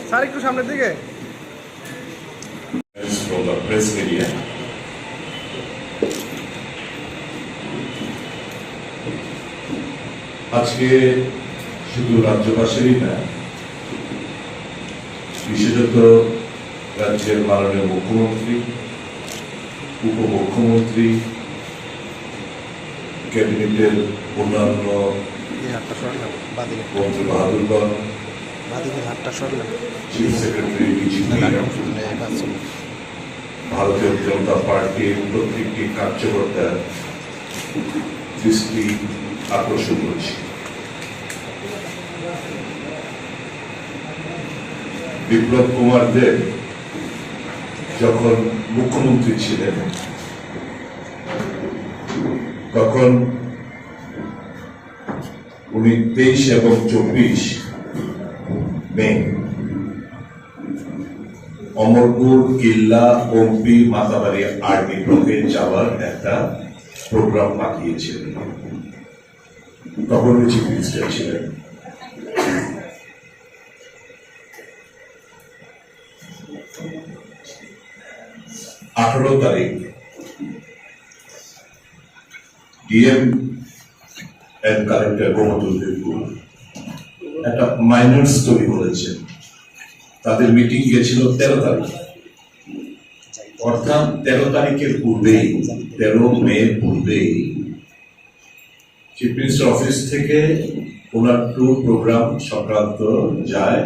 Sir একটু সামনের দিকে। আজকে শুধু রাজ্যবাসীরই না, বিশেষত রাজ্যের মাননীয় মুখ্যমন্ত্রী, উপমুখ্যমন্ত্রী, ক্যাবিনেটের অন্যান্য মন্ত্রী বাহাদুরগণ, চিফ সেক্রেটারি, ডিজিপি, ভারতীয় জনতা পার্টির প্রত্যেকটি কার্যকর্তার দৃষ্টি আকর্ষণ করছি। বিপ্লব কুমার দেব যখন মুখ্যমন্ত্রী ছিলেন তখন উনি 23 এবং 24 মে অমরপুর, কিল্লা, পম্পি, মাতাবারি আর্মি ব্লকে যাওয়ার একটা প্রোগ্রাম পাঠিয়েছিলেন। তখন চিফ মিনিস্টার ছিলেন। তারিখ ডিএম এন্ড কালেক্টর গোমতুলপুর একটা মাইনর স্টোরি বলেছেন। তাদের মিটিং গেছিল 13 তারিখ, অর্থাৎ 13 তারিখের পূর্বেই, 13 মে পূর্বেই চিফ মিনিস্টার অফিস থেকে ওনার ট্যুর প্রোগ্রাম সংক্রান্ত যায়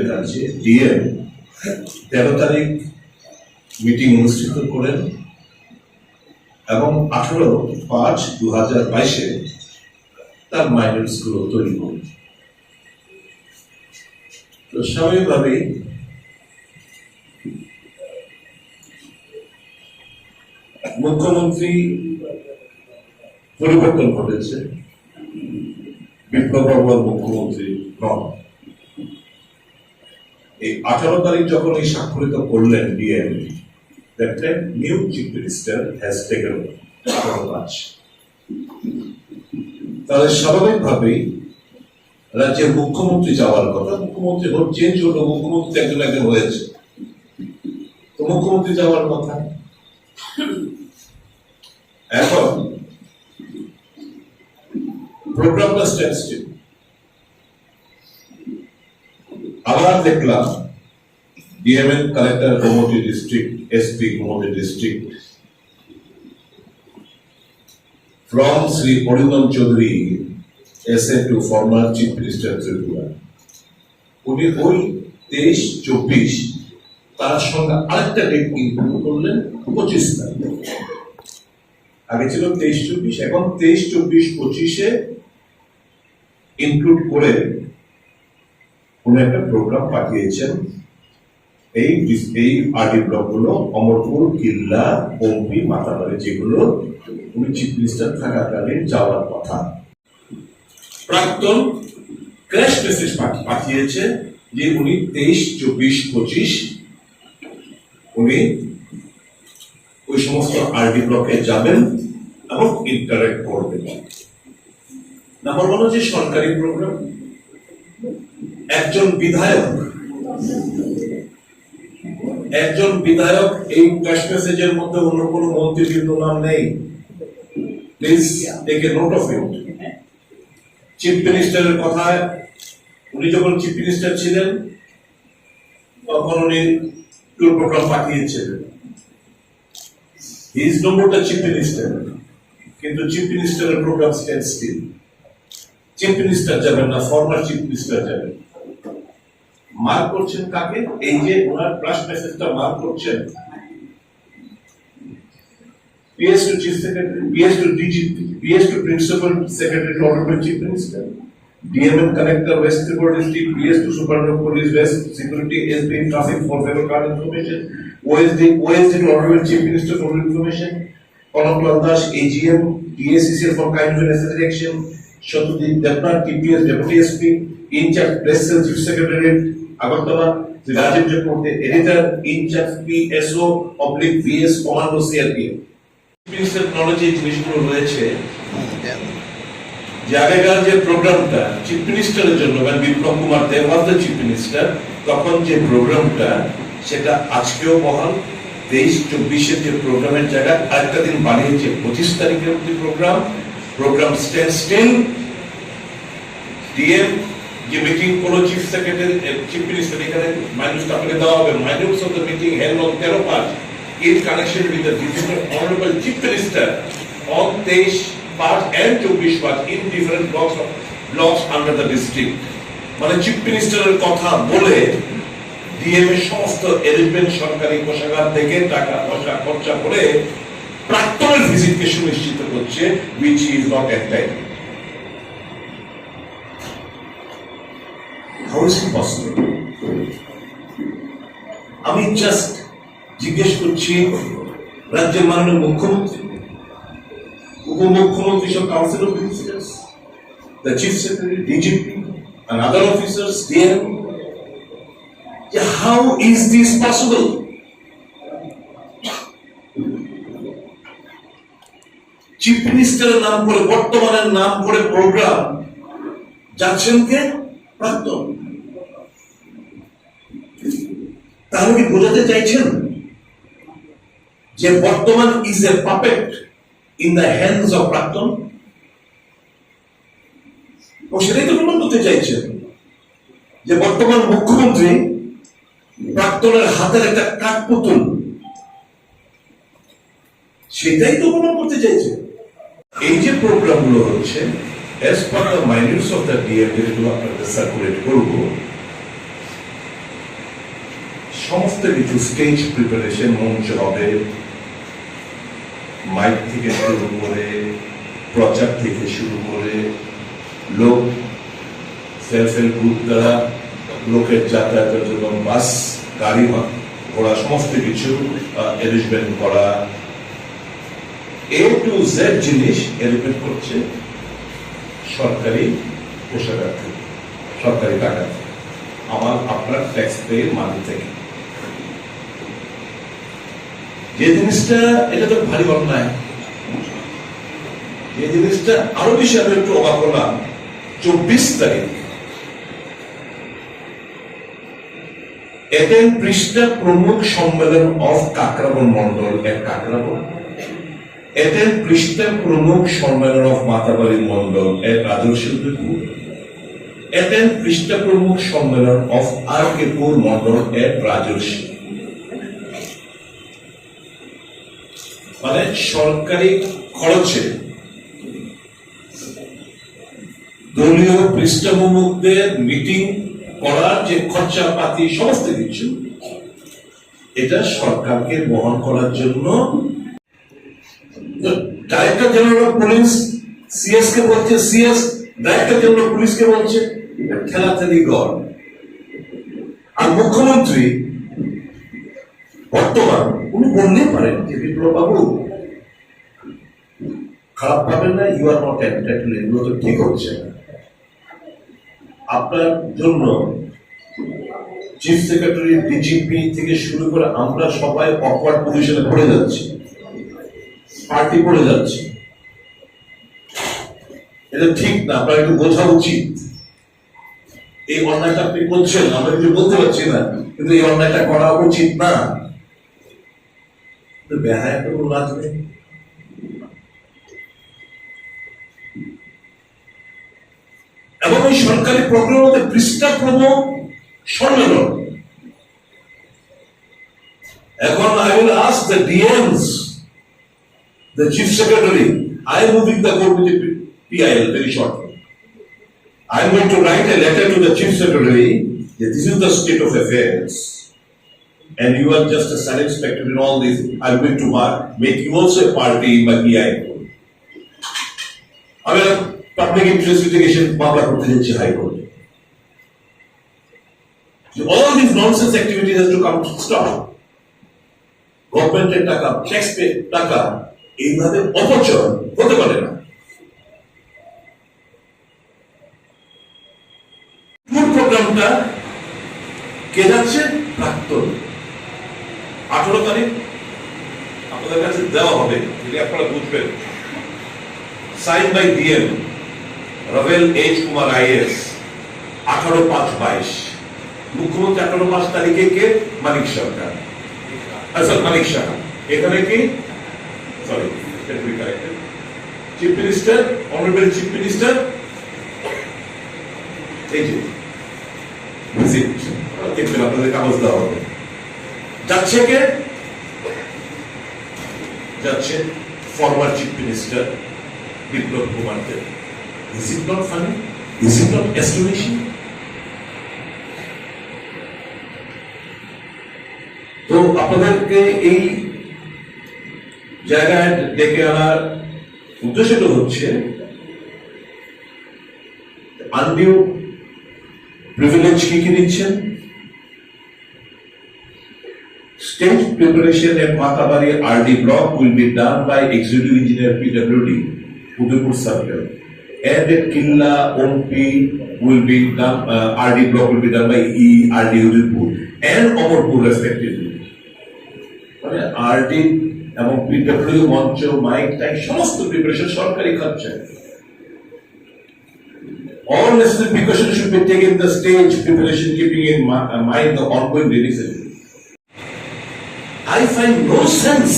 কাছে। ডিএম 13 তারিখ মিটিং অনুষ্ঠিত করেন এবং 18/5/2022 তার মাইনরস গুলো তৈরি করেন। তো স্বাভাবিকভাবেই মুখ্যমন্ত্রী পরিবর্তন ঘটেছে, বিপ্লব বর্মার মুখ্যমন্ত্রী নন। এই 18 তারিখ যখন এই স্বাক্ষরিত করলেন DM, that time new chief minister has taken over. তাহলে স্বাভাবিকভাবেই রাজ্যের মুখ্যমন্ত্রী যাওয়ার কথা, মুখ্যমন্ত্রী চেঞ্জ হলো, মুখ্যমন্ত্রী একজন একজন হয়েছে, তো মুখ্যমন্ত্রী যাওয়ার কথা। এখন প্রোগ্রামটা স্ট্যান্ড স্টিল। আবার দেখলাম DM and collector Gomati district, SP Gomati district from Sri Orindam Chaudhary essay to former Chief Minister Tripura. উনি ওই 23-24 তার সঙ্গে আরেকটা ডেট ইনক্লুড করলেন 25 তারিখ। আগে ছিল 23-24, এখন 23-24-25-এ ইনক্লুড করে উনি একটা প্রোগ্রাম পাঠিয়েছেন। এই আরডি ব্লক গুলো অমরপুর, কিল্লা, পম্পি, মাতাবাড়ি, যেগুলো উনি চিফ মিনিস্টার থাকাকালীন যাওয়ার কথা। প্রাক্তন ক্র্যাশ মেসেজ পাঠিয়েছে যে উনি 23-24-25 উনি ওই সমস্ত আরডি ব্লকে যাবেন এবং ইন্টারেক্ট করবেন। নাম্বার 1 হচ্ছে সরকারি প্রোগ্রাম। একজন বিধায়ক এই ক্যাশ মেসেজের মধ্যে অন্য কোনো মন্ত্রীর নাম নেই। Please take a note of it. Chief মিনিস্টারের কথায়, উনি যখন চিফ মিনিস্টার ছিলেন তখন উনি ট্যুর প্রোগ্রাম পাঠিয়েছিলেন। He is no more the chief minister, কিন্তু চিফ মিনিস্টারের programme stand still. Chief minister যাবেন না, ফর্মার চিফ মিনিস্টার যাবেন। মার্ক করছেন কাকে? এই যে ওনার ফ্ল্যাশ মেসেজটা মার্ক করছেন PS to Chief Secretary, PS to DGP, PS to Principal Secretary to Honorable Chief Minister, DMN Collector West Tripura District, PS to Superintendent Police West Security, SB Traffic for Favor Card Information, OSD to Honorable Chief Minister for Information, Konakal Das AGM, DACCL for kind of necessary action, Shatudip Debnat TPS Deputy SP, in charge Press Cell Chief Secretary Agartala, the Rajiv Japorte Editor, in charge PSO/VS Commando CRPF. Minister নলেজে এই জিনিসগুলো রয়েছে। যে আগেকার যে প্রোগ্রামটা chief মিনিস্টারের জন্য, মানে বিপ্লব কুমার দেব ওয়াজ দ্য চিফ মিনিস্টার, তখন যে প্রোগ্রামটা সেটা আজকেও বহাল। 23-24 যে প্রোগ্রামের জায়গা আরেকটা দিন বাড়িয়েছে 25 তারিখের অব্দি প্রোগ্রাম স্ট্যান্ড স্টিল। ডিএম যে মিটিং করলো চিফ সেক্রেটারি চিফ মিনিস্টার, এখানে মাইনুস আপনাকে দেওয়া হবে, minutes of the meeting held on 13 March in connection with the visit of Honorable Chief Minister on 23 March and 24 March in different blocks under the district। মানে chief মিনিস্টারের কথা বলে DM এর সমস্ত অ্যারেঞ্জমেন্ট সরকারি কোষাগার থেকে টাকা পয়সা খরচা করে প্রাক্তনের ভিজিটকে সুনিশ্চিত করছে, which is not entitled। How is it possible? আমি জাস্ট জিজ্ঞেস করছি রাজ্যের মাননীয় মুখ্যমন্ত্রী, উপমুখ্যমন্ত্রী, সব council of ministers, the chief secretary, DGP and other officers there, how is this possible? Chief মিনিস্টারের নাম করে, বর্তমানের নাম করে প্রোগ্রাম যাচ্ছেন কে? প্রাক্তন। তাহলে কি বোঝাতে চাইছেন যে বর্তমান is a puppet in the hands of প্রাক্তন? ও সেটাই তো প্রমাণ করতে চাইছেন যে বর্তমান মুখ্যমন্ত্রী প্রাক্তনের হাতের একটা কাঠপুতুল, সেটাই তো প্রমাণ করতে চাইছে। এই যে প্রোগ্রামগুলো হচ্ছে as per the minutes of the DM যেগুলো আপনাদের সার্কুলেট করব, সমস্ত কিছু স্টেজ প্রিপারেশন, মঞ্চ হবে, মাইক থেকে শুরু করে, প্রচার থেকে শুরু করে, লোক সেলফ হেল্প গ্রুপ দ্বারা লোকের যাতায়াতের জন্য বাস, গাড়ি ঘোড়া, সমস্ত কিছু অ্যারেঞ্জমেন্ট করা, A to Z জিনিস অ্যারেঞ্জমেন্ট করছে সরকারি কোষাগার থেকে, সরকারি টাকা থেকে, আমার আপনার ট্যাক্স পেয়ে মানি থেকে। যে জিনিসটা, এটা তো ভারী অন্যায়। যে জিনিসটা আরো বেশি আমি একটু অবাক হলাম, 24 তারিখ এতেন পৃষ্ঠা প্রমুখ সম্মেলন অফ কাকরাবন মন্ডল এক কাকরাবন, এতেন পৃষ্ঠা প্রমুখ সম্মেলন অফ মাতাবাড়ি মন্ডল এক রাজশিল্পীপুর, এতেন পৃষ্ঠা প্রমুখ সম্মেলন অফ আরকেপুর মন্ডল এক রাজর্ষি। মানে সরকারি খরচে দলীয় পৃষ্ঠাপ্রমুখদের মিটিং করার যে খরচাপাতি সমস্ত কিছু, এটা সরকারকে বহন করার জন্য director general of police CS কে বলছে, সিএস ডাইরেক্টর জেনারেল অফ পুলিশকে বলছে, ঠেলাঠেলি গড়। আর মুখ্যমন্ত্রী বর্তমান উনি বললেই পারেন যে বিপ্লব বাবু খারাপ পাবেন না, ইউ আর নট এন্টাইটেলড, এগুলো তো ঠিক হচ্ছে না, আপনার জন্য চিফ সেক্রেটারি, ডিজিপি থেকে শুরু করে আমরা সবাই অকওয়ার্ড পজিশনে পড়ে যাচ্ছি, পার্টি পড়ে যাচ্ছে, এটা ঠিক না, আপনার একটু বোঝা উচিত। এই অন্যায়টা আপনি করছেন, আমরা কিছু বলতে পারছি না, কিন্তু এই অন্যায়টা করা উচিত না। বেহায়া কোনো লাভ নেই। এবং এই সরকারি প্রোগ্রামের মধ্যে পৃষ্ঠা প্রমুখ সম্মেলন। এখন I will ask the DMs, the chief secretary, I am moving the code with the PIL very shortly. I am going to write a letter to the chief secretary that this is the state of affairs and you are just a silent spectator in all this. I am going to make you also a party in my PIL. I mean, public interest litigation মামলা করতে যাচ্ছি হাইকোর্টে। All these nonsense activities has to come to stop. গভর্নমেন্টের টাকা, tax pay টাকা এইভাবে অপচয় হতে পারে না। ট্যুর প্রোগ্রামটা কে যাচ্ছে? প্রাক্তন। 18 তারিখ আপনাদের কাছে দেওয়া হবে, যদি আপনারা বুঝবেন, সাইন বাই ডিএম রভেল এইচ কুমার আইএস 18/5/22। মুখ্যমন্ত্রী 18/5 তারিখে কে? মানিক সরকার, আচ্ছা মানিক সাহা। এখানে কি sorry chief minister, honourable chief minister, এই যে ভিজিট দেখবেন, আপনাদের কাগজ দেওয়া হবে। যাচ্ছে কে? যাচ্ছে former chief minister Biplab Kumar Deb. Is it not funny? Is it not astonishing? তো আপনাদেরকে এই জায়গায় ডেকে আনার উদ্দেশ্যটা হচ্ছে আনডিউ প্রিভিলেজ কি কি দিচ্ছেন। State preparation at Matabari RD block will be done by Executive Engineer PWD, Udaipur Circle. And at Killa OMP will be done, RD block will be done by RD Udaipur and Amarpur respectively. RD এবং PWD মঞ্চ, mic, টাইক সমস্ত preparation সরকারি খরচায়। All necessary precautions should be taken in the stage preparation, keeping in mind the ongoing rainy season. I find no sense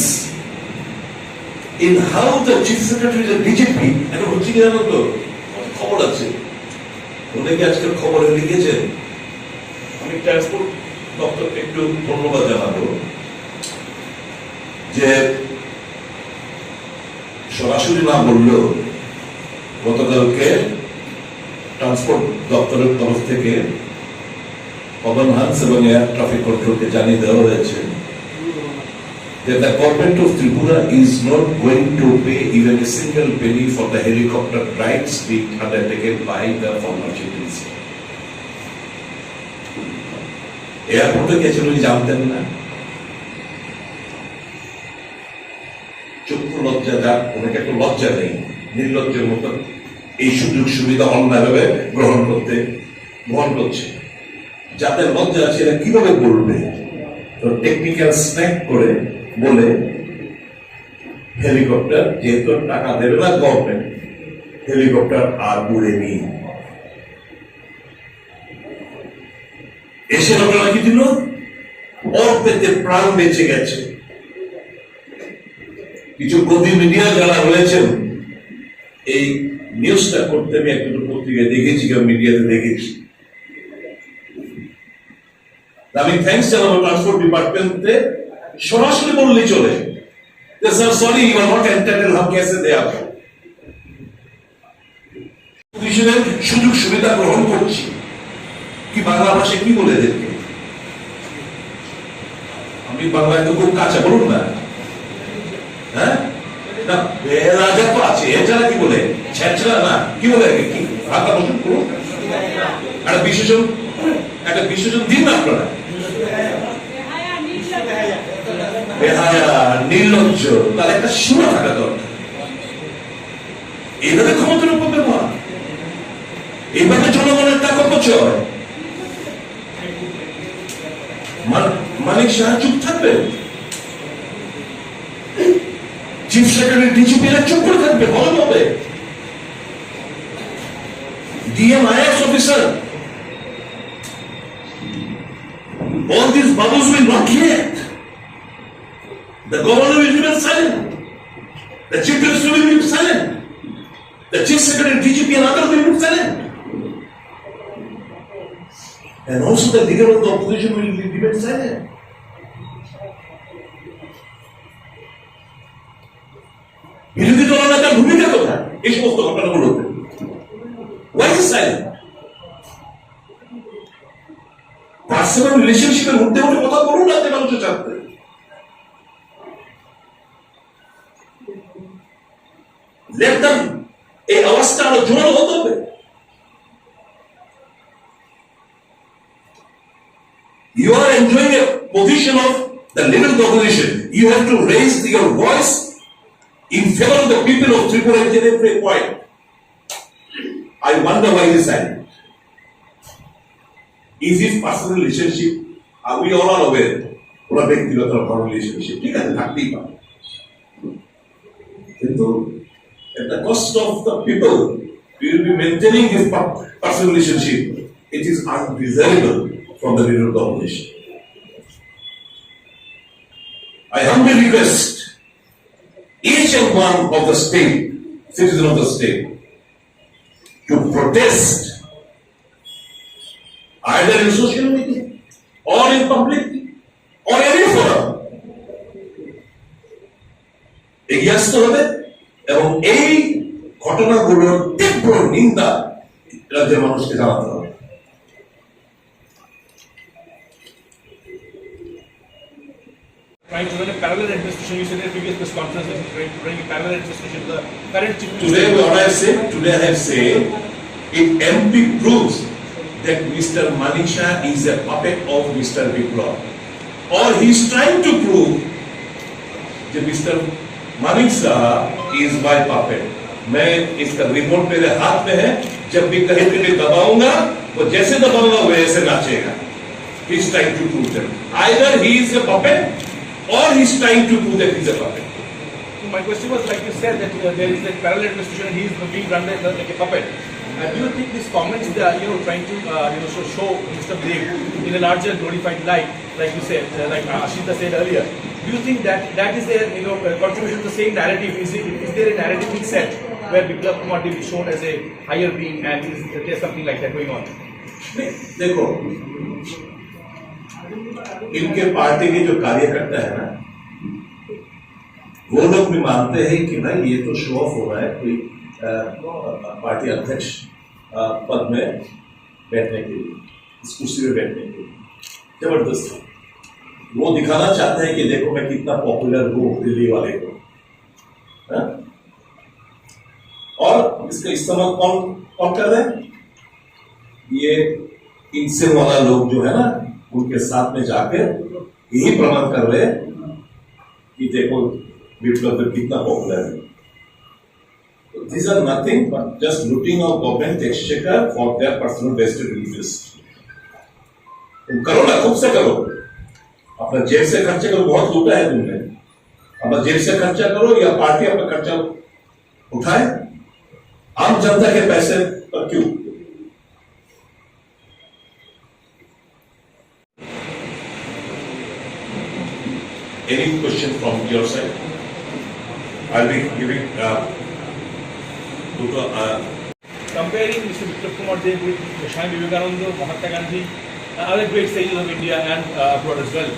in how the chief secretary, the DGP, এখন হচ্ছে কি জানো তো, খবর আছে অনেকে আজকের খবরে লিখেছেন, আমি ট্রান্সপোর্ট দপ্তরকে একটু ধন্যবাদ জানাবো যে সরাসরি না বললেও গতকালকে ট্রান্সপোর্ট দপ্তরের তরফ থেকে পবন হান্স এবং এয়ার ট্রাফিক কন্ট্রোলকে জানিয়ে দেওয়া হয়েছে that the government of Tripura is not going to pay even a single penny for the helicopter rides being undertaken by the former chief minister. এয়ারপোর্টে গেছেন উনি জানতেন না, চক্ষু লজ্জা যাক, ওনাকে একটু লজ্জা নেই, নির্লজ্জের মতো এই সুযোগ সুবিধা অন্যায়ভাবে গ্রহণ করছে। যাদের লজ্জা আছে এরা কিভাবে বলবে? তো টেকনিক্যাল স্ন্যাক করে বলে হেলিকপ্টার যেহেতু টাকা দেবে না গভর্নমেন্ট, হেলিকপ্টার আর উড়েনি। এসে ঘটনা কি দিল? অল্পেতে প্রাণ বেঁচে গেছে। কিছু গদি মিডিয়া যারা রয়েছেন, এই নিউজটা করতে আমি একটা পত্রিকায় দেখেছি, মিডিয়াতে দেখেছি। আমি থ্যাংকস জানাবো ট্রান্সপোর্ট ডিপার্টমেন্টে, সরাসরি বললেই চলে যে sir sorry, you are not entitle, হাম কেসে দে আপনি। সুযোগ সুবিধা গ্রহণ করছি কি বাংলা ভাষায় কি বলে এদেরকে? আমি বাংলায় তো খুব কাছে, বলুন না। হ্যাঁ না, রাজা তো আছে, এছাড়া কি বলে? ছেঁচড়া না, কি বলে? কি বাংলা বলুন করুন, একটা বিশেষণ দিন না আপনারা। নির্লজ্জ, তার একটা সীমা থাকা দরকার। এইভাবে ক্ষমতার অপব্যবহার, এইভাবে জনগণের টাকা অপচয়। মানিক সাহা চুপ থাকবে, চিফ সেক্রেটারি ডিজিপি এরা চুপ করে থাকবে, ভালো হবে। DM IAS officer, all these bubbles will not react. The governor will remain silent. The chief minister will be silent. The chief secretary, DGP and others will be silent. And also the leader of the opposition will remain silent. বিরোধী দলনেতার ভূমিকা কোথায় এই সমস্ত ঘটনাগুলোতে? Why is silent? Personal রিলেশনশিপের মধ্যে উঠে কথা বলুন না, মানুষের সাথে। Let them, এই অবস্থা আরো জোরালো হতে হবে। You are enjoying a position of the leader of the opposition. You have to raise your voice in favor of the people of Tripura at every point. I wonder why he is silent. Is his personal relationship, we all are aware, ওরা ব্যক্তিগত relationship, ঠিক আছে, থাকতেই পারে, কিন্তু at the cost of the people, we will be maintaining his personal relationship. It is undesirable from the leader of the opposition. I humbly request each and one of the state, citizen of the state, to protest either in social media or in public or any forum. এগিয়ে আসতে হবে এবং এই ঘটনাগুলোর তীব্র নিন্দা রাজ্যের মানুষকে জানাতে হবে। Trying to run a parallel administration, you said in the previous press conference that he's trying to bring a parallel administration to the current chief minister. Today I have said, if MP proves that Mr. Manisha is a puppet of Mr. Biplab, or he is trying to prove that Mr. Manisha is my puppet, मैं इसका report मेरे हाथ में है, जब भी कहीं पे दबाऊंगा, वो जैसे दबाऊंगा वैसे नाचेगा। He is trying to prove that either he is a puppet or he is trying to prove that he is a puppet. So my question was, like you said, that there is a parallel administration and he is being run like a puppet. Do you think these comments they are, trying to show Mr. Dev in a larger glorified light, like you said, like Ashita said earlier? Do you think that is their contribution to the same narrative? Is there a narrative being set where Biplab Kumar Dev is shown as a higher being and is there something like that going on? देखो, इनके party के जो कार्यकर्ता है ना, वो लोग भी मानते हैं कि भाई ये तो शो ऑफ हो रहा है कोई पार्टी अध्यक्ष पद में बैठने के लिए, इस कुर्सी में बैठने के लिए जबरदस्त वो दिखाना चाहते हैं कि देखो मैं कितना पॉपुलर हूँ दिल्ली वाले को, और इसका इस्तेमाल कौन कर रहे हैं? ये इनसे वाला लोग जो है ना, उनके साथ में जाकर यही प्रमाण कर रहे हैं कि देखो विप्लव कितना पॉपुलर है। These are nothing but just looting of government exchequer for their personal vested interest. तुम करो ना, खुद से करो, अपना जेब से खर्चा करो, बहुत लूटा है तुमने, अपना जेब से खर्चा करो या पार्टी अपना खर्चा उठाए, आम जनता के पैसे पर क्यों? Any question from your side? I'll be giving comparing Mr. Biplab Kumar Dev with Swami Vivekananda, Mahatma Gandhi, other great sages of India and abroad as well.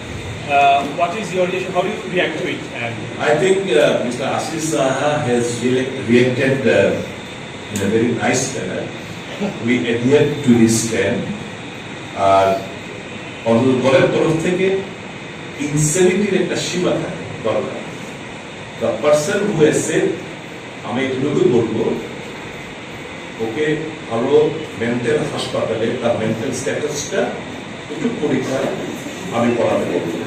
What is your reaction? How do you react to it? And I think Mr. Ashish Saha has reacted in a very nice manner. We adhere to his stand. অন্তত দলের তরফ থেকে ইনসেনিটির একটা সীমা থাকে দরকার। The person who has said, আমি এটুকুই বলবো, ওকে ভালো মেন্টাল হাসপাতালে তার মেন্টাল স্ট্যাটাসটা একটু পরীক্ষায় আমি করাতে বলবো,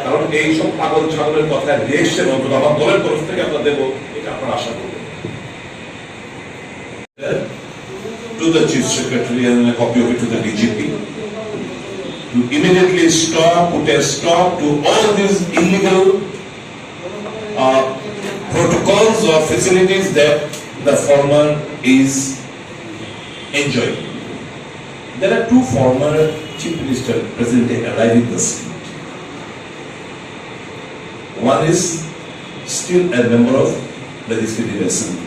কারণ এই সব পাগল ছাগলের কথা রিয়েকশন অন্তত আমার দলের তরফ থেকে আমরা দেবো, এটা আপনারা আশা করবেন। To the Chief Secretary and a copy of it to the DGP to immediately put a stop to all these illegal protocols or facilities that the former is enjoying. There are two former chief ministers presently alive in the state. One is still a member of Legislative Assembly.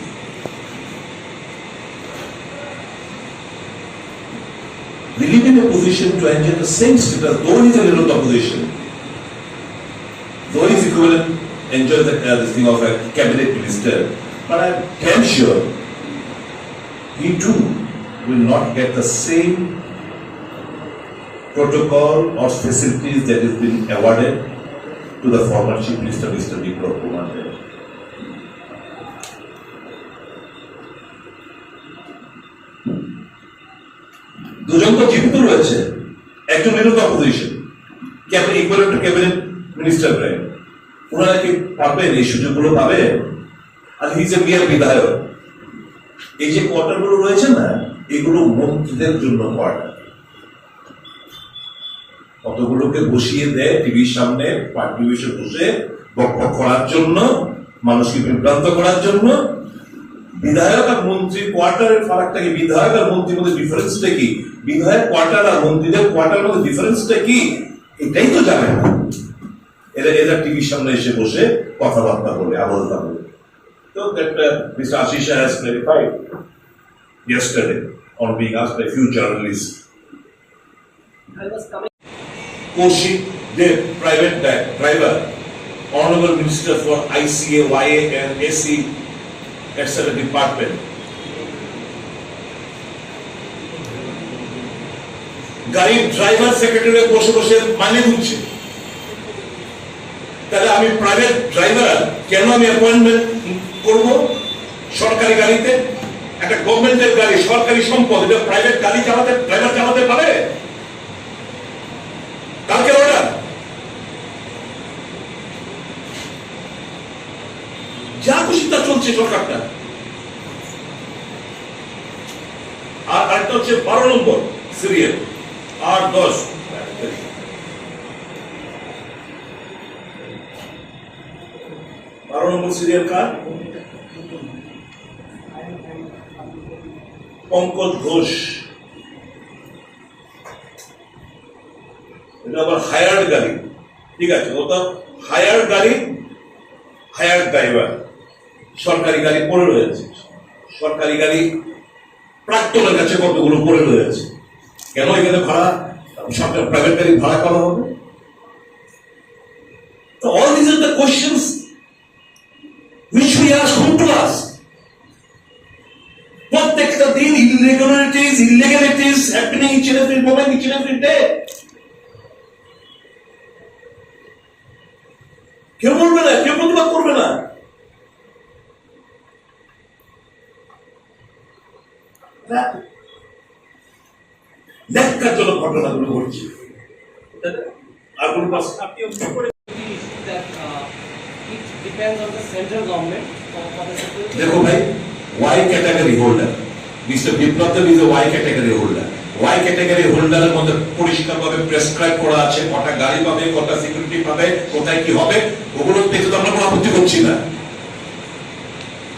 We live in a position to enjoy the same status, though he is a leader of the opposition, though he is equivalent, enjoy this thing of a cabinet minister, but I am damn sure he too will not get the same protocol or facilities that has been awarded to the former Chief Minister, Mr. Biplab Kumar Dev. দুজন তো জীবিত রয়েছে, একজন leader of opposition, equivalent to cabinet minister রয়ে, ওনারা কি পাবেন এই সুযোগগুলো? পাবে? আর হি ইজ এ মেয়র বিধায়ক। এই যে কোয়ার্টারগুলো রয়েছে না, এগুলো মন্ত্রীদের জন্য কোয়ার্টার। কতগুলোকে বসিয়ে দেয় টিভির সামনে, পার্টি বসে বসে বকবক করার জন্য, মানুষকে বিভ্রান্ত করার জন্য, বিধায়ক আর মন্ত্রী কোয়ার্টারের ফারাকটা কি? বিধায়ক আর মন্ত্রীর মধ্যে ডিফারেন্সটা কি? বিধায়ক কোয়ার্টার আর মন্ত্রীদের কোয়ার্টারের মধ্যে ডিফারেন্সটা কি? এটাই তো জানে না। এরা টিভির সামনে এসে বসে কথাবার্তা বলে, আলোচনা বলে। So that Mr. Ashisha has clarified yesterday on being asked by a few journalists. Kwcham, the private driver, Honorable Minister for ICA, YA and AC, etc. department. গাড়ির ড্রাইভার সেক্রেটারি বসে বসে মানে দিচ্ছে, তাহলে আমি প্রাইভেট ড্রাইভার কেন আমি appointment করব সরকারি গাড়িতে? একটা গভর্নমেন্টের গাড়ি, সরকারি সম্পদ, এটা প্রাইভেট গাড়ি চালাতে ড্রাইভার চালাতে পারে? কালকে অর্ডার, যা খুশি তা চলছে সরকারটা। আর আরেকটা হচ্ছে 12 নম্বর সিরিয়াল 8-10, 12 নম্বর সিরিয়াল কার? পঙ্কজ ঘোষ। এটা আবার হায়ার্ড গাড়ি, ঠিক আছে, ও তো হায়ার্ড গাড়ি, হায়ার্ড ড্রাইভার। সরকারি গাড়ি পড়ে রয়েছে, সরকারি গাড়ি প্রাক্তনের কাছে কতগুলো পড়ে রয়েছে। কেন এখানে ভাড়া, সরকার প্রাইভেট গাড়ি ভাড়া করা হবে? তো all these are the questions which we ask whom to ask. প্রত্যেকটা দিন illegalities happening each and every moment, each and every day. কেউ বলবে না, কেউ প্রতিবাদ করবে না। ন্যাক্কারজনক ঘটনাগুলো ঘটছে। আর কোন প্রশ্ন? আপনি অভিযোগ করে that it depends on the central government for the security. দেখো ভাই, Y category holder, Mr. Biplab is a Y category holder. Y category holder এর মধ্যে পরিষ্কারভাবে প্রেসক্রাইব করা আছে কটা গাড়ি পাবে, কটা সিকিউরিটি পাবে, কোথায় কি হবে। ওগুলো দেখে তো আমরা কোনো আপত্তি করছি না।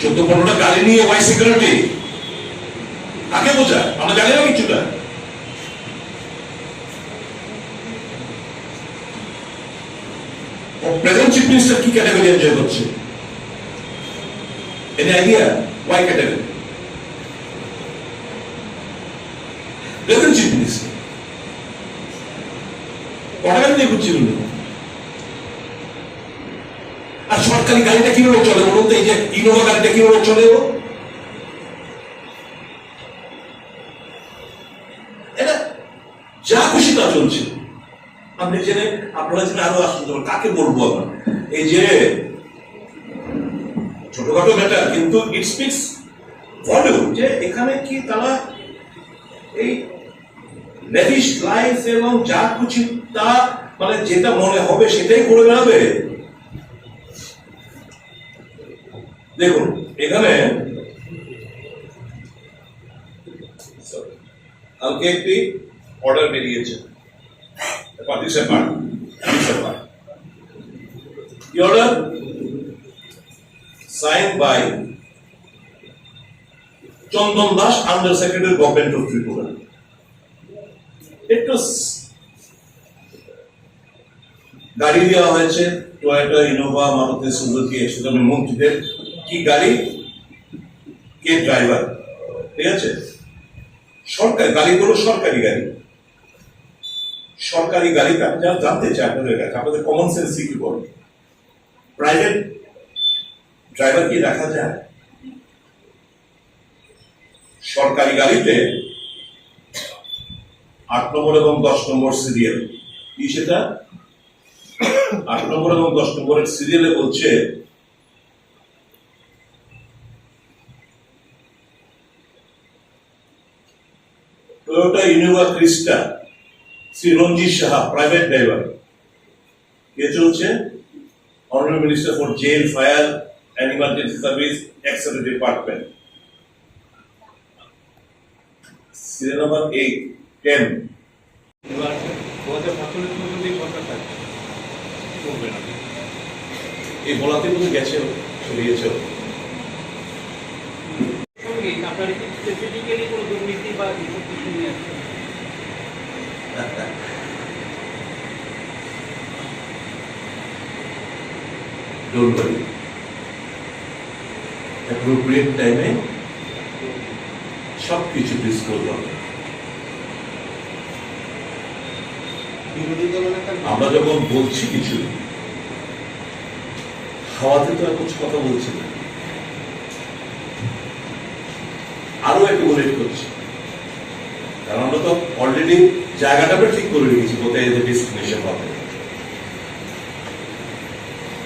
14-15টা গাড়ি নিয়ে Y সিকিউরিটি আগে বোঝা, আমরা জানি না কিছুটা। প্রেজেন্ট চিফ মিনিস্টার কি ক্যাটাগরি এনজয় করছে? Any idea? Y category present chief minister কটা গাড়ি নিয়ে ঘুরছে? আর সরকারি গাড়িটা কিভাবে চলে বলুন তো? এই যে ইনোভা গাড়িটা কিভাবে চলে? এটা যা খুশি তা চলছে। আপনি জেনে, আপনারা জেনে আরো আশ্চর্য, কাকে বলবো আমরা? এই যে ছোটখাটো ম্যাটার, কিন্তু ইট স্পিক্স ভলিউম যে এখানে কি তারা এই লেভিশ লাইফ এবং যা খুশি তা, মানে যেটা মনে হবে সেটাই করে বেড়াবে। দেখুন এখানে কালকে একটি অর্ডার বেরিয়েছে December. The order signed by Chandan Das, Under Secretary Government of Tripura. It was গাড়ি দেওয়া হয়েছে Toyota, Innova, Maruti Suzuki, etc. মন্ত্রীদের কি গাড়ি, কে ড্রাইভার, ঠিক আছে? সরকারি গাড়িগুলো সরকারি গাড়ি। সরকারি গাড়িটা যা জানতে চায় আপনাদের কাছে, আপনাদের কমন সেন্স কি বলে? প্রাইভেট ড্রাইভার কি দেখা যায়? সরকারি গাড়িতে 8 নম্বর এবং 10 নম্বর সিরিয়াল কি, সেটা 8 নম্বর এবং 10 নম্বরের সিরিয়ালে বলছে Toyota Innova Crysta, Shri Ranjit Saha, private driver. কে চলছে? Honourable minister for jail, fire and emergency service, etcetera department. Serial number 8, 10। এবার 2045 পর্যন্ত এই সরকার থাকবে, করবে না। এই বলাতে মধ্যে গেছে, চলে গেছে। আপনারা কি স্পেসিফিক্যালি কোনো দুর্নীতি বা এসব কিছু নিয়ে আসছেন? Don't worry. Appropriate time সব কিছু ডিসক্লোজ হবে। আমরা যখন বলছি কিছু হাওয়াতে তো আর কিছু কথা বলছি না, আরো একটু বলে করছি, কারণ আমরা তো অলরেডি জায়গাটা ঠিক করে রেখেছি কোথায় এদের ডেস্টিনেশন হবে।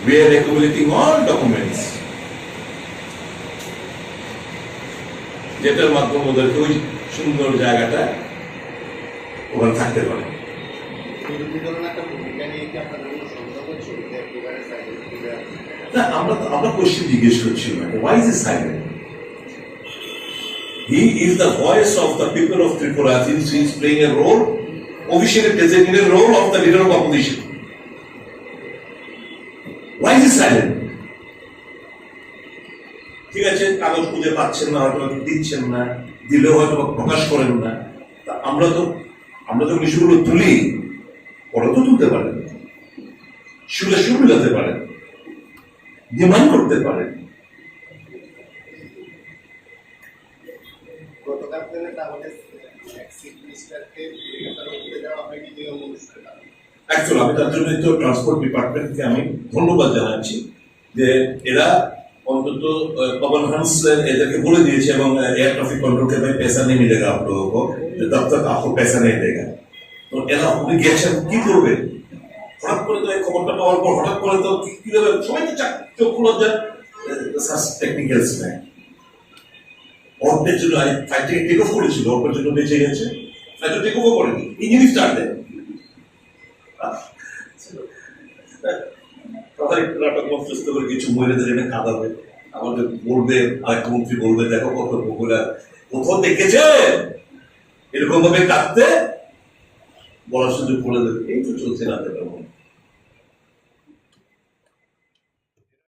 We are accumulating all documents যেটার মাধ্যমে ওদেরকে ওই সুন্দর জায়গাটা ওখানে থাকতে পারে। আমরা কোশ্চেন জিজ্ঞেস করছিলাম, why is he silent? He is the voice of the people of Tripura, since he is playing a role, officially designated role of the leader of opposition. Why is he silent? ঠিক আছে, কাগজ খুঁজে পাচ্ছেন না, হয়তো দিচ্ছেন না, দিলেও হয়তো প্রকাশ করেন না। আমরা তো বিষয়গুলো তুলি, পরে তো তুলতে পারেন, শুনে মিলাতে পারেন, ডিমান্ড করতে পারেন। আমি তার জন্য তো ট্রান্সপোর্ট ডিপার্টমেন্টকে আমি ধন্যবাদ জানাচ্ছি যে এরা অন্তত पवन हंस এদেরকে বলে দিয়েছে এবং এয়ার ট্রাফিক কন্ট্রোল কে पैसा नहीं मिलेगा आप लोगों को तब तक आपको पैसा नहीं देगा। তো এরা উনি গেছেন কি করবে, হঠাৎ করে তো এই খবরটা পাওয়ার পর হঠাৎ করে তো কি হবে, সবাই তো চোখ খুলে যায়। টেকনিক্যালস নাই, ওর জন্য ফ্লাইট থেকে টেক অফ করেছিল, ওর জন্য বেঁচে গেছে, ফ্লাইট টেক অফ করেনি, ইঞ্জিন স্টার্ট দেয়। নাটক মস্তিষ্ক করে কিছু মহিলাদের এনে কাঁদাবে, আমাদের বলবে, আরেক মন্ত্রী বলবে দেখো কত পপুলার, কোথাও দেখেছে এরকম ভাবে কাঁদতে, বলার সুযোগ করে দেবে। এই তো চলছে না।